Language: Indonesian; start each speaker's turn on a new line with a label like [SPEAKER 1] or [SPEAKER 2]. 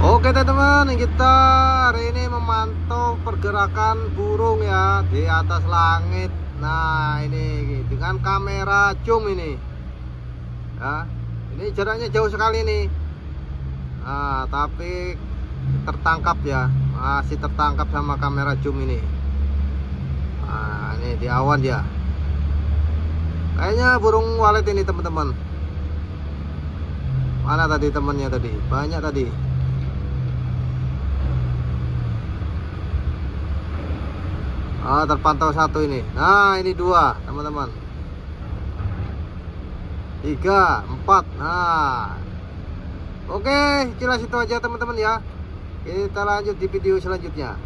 [SPEAKER 1] Oke teman-teman, kita hari ini memantau pergerakan burung ya di atas langit. Nah ini dengan kamera zoom ini ya, ini jaraknya jauh sekali nih. Nah tapi tertangkap ya, masih tertangkap sama kamera zoom ini. Nah ini di awan ya, kayaknya burung walet ini teman-teman. Mana tadi temannya tadi, banyak tadi. Terpantau satu ini. Nah ini dua teman-teman, 3, 4. Nah oke, jelas itu aja teman-teman ya. Kita lanjut di video selanjutnya.